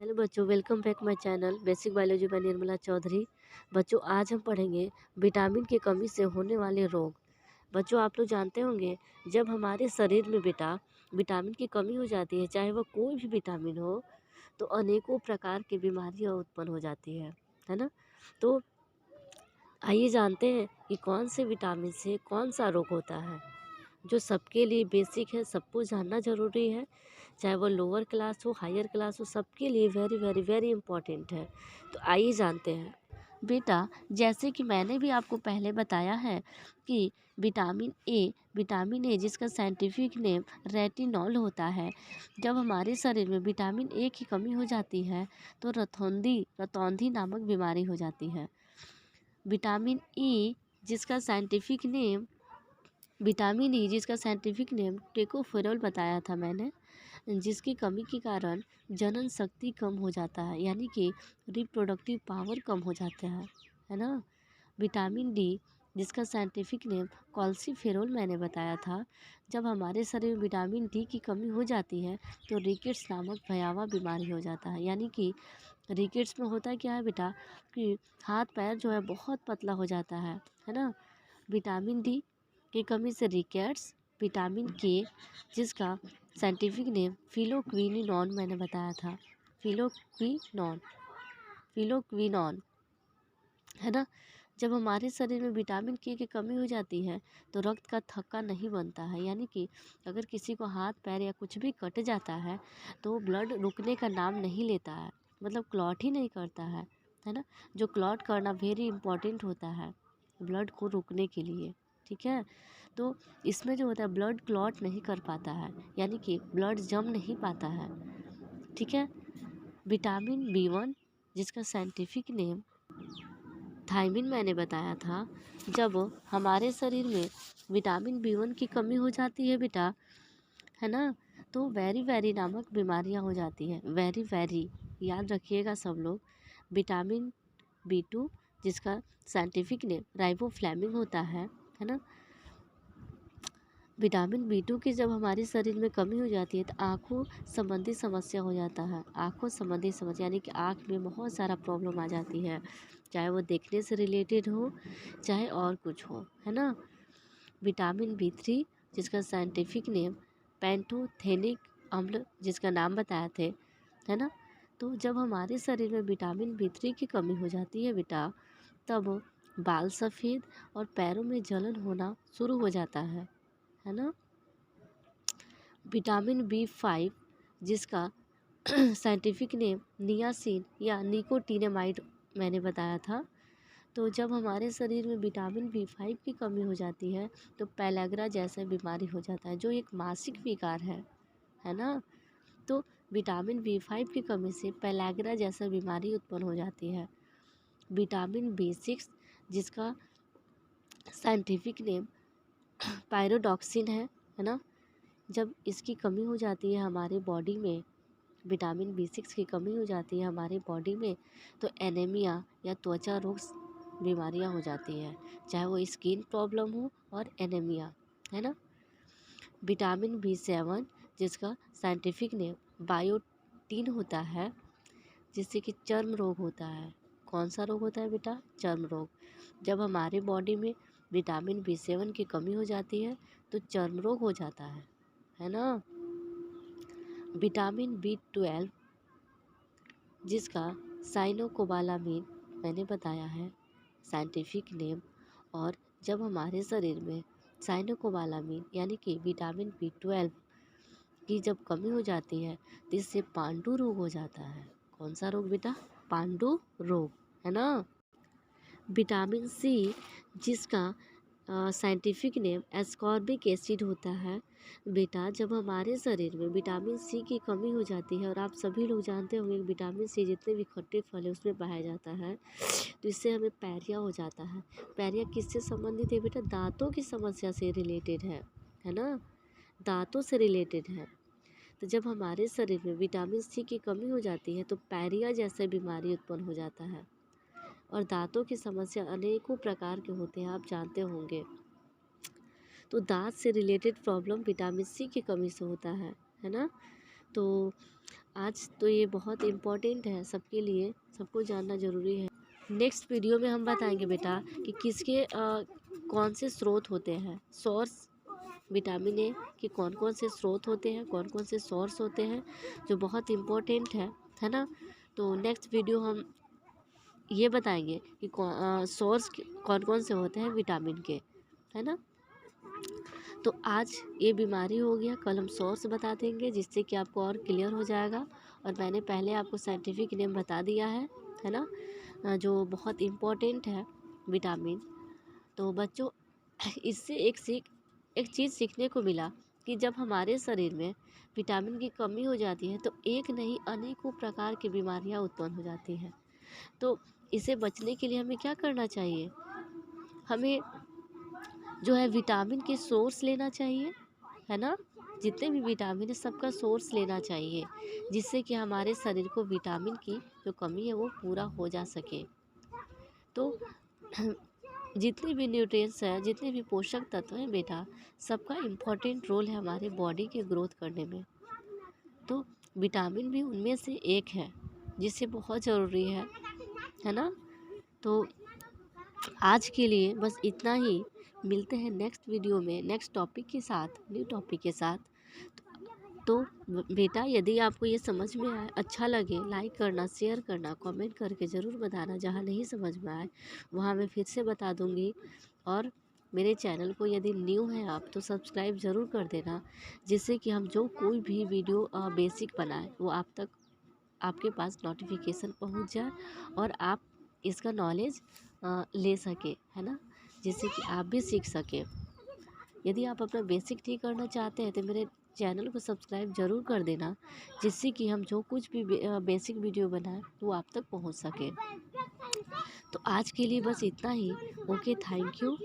Hello बच्चों, welcome back my channel basic biology by Nirmala Chaudhary. बच्चों, आज हम पढ़ेंगे विटामिन की कमी से होने वाले रोग। बच्चों, आप लोग जानते होंगे जब हमारे शरीर में विटामिन की कमी हो जाती है, चाहे वह कोई भी विटामिन हो, तो अनेकों प्रकार की बीमारियां उत्पन्न हो जाती है ना। तो आइए जानते हैं कि कौन से विटामिन से कौन सा रोग होता है, जो सबके लिए बेसिक है, सबको जानना ज़रूरी है। चाहे वो लोअर क्लास हो, हायर क्लास हो, सबके लिए वेरी वेरी वेरी इम्पॉर्टेंट है। तो आइए जानते हैं। बेटा, जैसे कि मैंने भी आपको पहले बताया है कि विटामिन ए जिसका साइंटिफिक नेम रेटिनॉल होता है, जब हमारे शरीर में विटामिन ए की कमी हो जाती है तो रतौंधी नामक बीमारी हो जाती है। विटामिन ई जिसका साइंटिफिक नेम विटामिन ई जिसका साइंटिफिक नेम टेकोफेरॉल बताया था मैंने, जिसकी कमी के कारण जनन शक्ति कम हो जाता है, यानी कि रिप्रोडक्टिव पावर कम हो जाता है ना। विटामिन डी जिसका साइंटिफिक नेम कॉल्सीफेरॉल मैंने बताया था, जब हमारे शरीर में विटामिन डी की कमी हो जाती है तो रिकेट्स नामक भयावह बीमारी हो जाता है। यानी कि रिकेट्स में होता क्या है बेटा, कि हाथ पैर जो है बहुत पतला हो जाता है ना। विटामिन डी की कमी से रिकेट्स। विटामिन के जिसका साइंटिफिक नेम फिलोक्विनोन मैंने बताया था, फिलोक्विनोन फिलोक्विनोन है ना। जब हमारे शरीर में विटामिन के की कमी हो जाती है तो रक्त का थक्का नहीं बनता है, यानी कि अगर किसी को हाथ पैर या कुछ भी कट जाता है तो ब्लड रुकने का नाम नहीं लेता है, मतलब क्लॉट ही नहीं करता है ना। जो क्लॉट करना वेरी इंपॉर्टेंट होता है ब्लड को रुकने के लिए, ठीक है। तो इसमें जो होता है ब्लड क्लॉट नहीं कर पाता है, यानी कि ब्लड जम नहीं पाता है, ठीक है। विटामिन बी 1 जिसका साइंटिफिक नेम थायमिन मैंने बताया था, जब हमारे शरीर में विटामिन बी 1 की कमी हो जाती है बेटा, है ना, तो वेरी वेरी नामक बीमारियां हो जाती हैं। वेरी वेरी याद रखिएगा सब लोग। विटामिन बी 2 जिसका साइंटिफिक नेम राइबोफ्लेविन होता है ना। विटामिन बी 2 की जब हमारे शरीर में कमी हो जाती है तो आँखों संबंधी समस्या हो जाता है। आँखों संबंधी समस्या यानी कि आँख में बहुत सारा प्रॉब्लम आ जाती है, चाहे वो देखने से रिलेटेड हो चाहे और कुछ हो, है ना। विटामिन बी 3 जिसका साइंटिफिक नेम पैंटोथेनिक अम्ल जिसका नाम बताए थे, है ना। तो जब हमारे शरीर में विटामिन बी 3 की कमी हो जाती है बेटा, तब बाल सफ़ेद और पैरों में जलन होना शुरू हो जाता है ना। विटामिन बी 5 जिसका साइंटिफिक नेम नियासिन या निकोटिनेमाइड मैंने बताया था, तो जब हमारे शरीर में विटामिन बी 5 की कमी हो जाती है तो पेलाग्रा जैसा बीमारी हो जाता है, जो एक मासिक विकार है ना। तो विटामिन बी 5 की कमी से पेलाग्रा जैसा बीमारी उत्पन्न हो जाती है। विटामिन बी 6 जिसका साइंटिफिक नेम पायरोडॉक्सिन है ना। जब इसकी कमी हो जाती है हमारे बॉडी में, विटामिन बी 6 की कमी हो जाती है हमारे बॉडी में, तो एनीमिया या त्वचा रोग बीमारियां हो जाती हैं, चाहे वो स्किन प्रॉब्लम हो और एनीमिया, है ना। विटामिन बी 7 जिसका साइंटिफिक नेम बायोटीन होता है, जिससे कि चर्म रोग होता है। कौन सा रोग होता है बेटा? चर्म रोग। जब हमारे बॉडी में विटामिन बी 7 की कमी हो जाती है तो चर्म रोग हो जाता है ना। विटामिन बी 12 जिसका साइनोकोबालामीन मैंने बताया है साइंटिफिक नेम, और जब हमारे शरीर में साइनोकोबालामीन यानी कि विटामिन बी 12 की जब कमी हो जाती है तो इससे पांडु रोग हो जाता है। कौन सा रोग बेटा? पांडु रोग, है ना। विटामिन सी जिसका साइंटिफिक नेम एस्कॉर्बिक एसिड होता है बेटा, जब हमारे शरीर में विटामिन सी की कमी हो जाती है, और आप सभी लोग जानते होंगे कि विटामिन सी जितने भी खट्टे फल है उसमें पाया जाता है, तो इससे हमें पैरिया हो जाता है। पैरिया किससे संबंधित है बेटा? दांतों की समस्या से रिलेटेड है ना, दांतों से रिलेटेड है। तो जब हमारे शरीर में विटामिन सी की कमी हो जाती है तो पैरिया जैसा बीमारी उत्पन्न हो जाता है, और दांतों की समस्या अनेकों प्रकार के होते हैं, आप जानते होंगे। तो दांत से रिलेटेड प्रॉब्लम विटामिन सी की कमी से होता है ना। तो आज तो ये बहुत इम्पोर्टेंट है सबके लिए, सबको जानना ज़रूरी है। नेक्स्ट वीडियो में हम बताएंगे बेटा कि किसके कौन से स्रोत होते हैं, सोर्स विटामिन ए के कौन कौन से स्रोत होते हैं, कौन कौन से सोर्स होते हैं, जो बहुत इम्पोर्टेंट है ना। तो नेक्स्ट वीडियो हम ये बताएंगे कि सोर्स कौन कौन से होते हैं विटामिन के, है ना। तो आज ये बीमारी हो गया, कल हम सोर्स बता देंगे जिससे कि आपको और क्लियर हो जाएगा। और मैंने पहले आपको साइंटिफिक नेम बता दिया है ना, जो बहुत इम्पोर्टेंट है विटामिन। तो बच्चों इससे एक चीज़ सीखने को मिला कि जब हमारे शरीर में विटामिन की कमी हो जाती है तो एक नहीं अनेकों प्रकार की बीमारियां उत्पन्न हो जाती हैं। तो इसे बचने के लिए हमें क्या करना चाहिए, हमें जो है विटामिन के सोर्स लेना चाहिए, है ना। जितने भी विटामिन है सबका सोर्स लेना चाहिए, जिससे कि हमारे शरीर को विटामिन की जो कमी है वो पूरा हो जा सके। तो जितने भी न्यूट्रिएंट्स हैं, जितने भी पोषक तत्व हैं बेटा, सबका इम्पोर्टेंट रोल है हमारे बॉडी के ग्रोथ करने में। तो विटामिन भी उनमें से एक है जिससे बहुत ज़रूरी है ना। तो आज के लिए बस इतना ही, मिलते हैं नेक्स्ट वीडियो में नेक्स्ट टॉपिक के साथ, न्यू टॉपिक के साथ। तो बेटा यदि आपको ये समझ में आए, अच्छा लगे, लाइक करना, शेयर करना, कमेंट करके ज़रूर बताना। जहाँ नहीं समझ में आए वहाँ मैं फिर से बता दूँगी। और मेरे चैनल को यदि न्यू है आप तो सब्सक्राइब ज़रूर कर देना, जिससे कि हम जो कोई भी वीडियो बेसिक बनाए वो आप तक, आपके पास नोटिफिकेशन पहुंच जाए और आप इसका नॉलेज ले सके, है ना, जिससे कि आप भी सीख सके। यदि आप अपना बेसिक ठीक करना चाहते हैं तो मेरे चैनल को सब्सक्राइब ज़रूर कर देना, जिससे कि हम जो कुछ भी बेसिक वीडियो बनाएं वो आप तक पहुंच सके। तो आज के लिए बस इतना ही। Okay, thank you.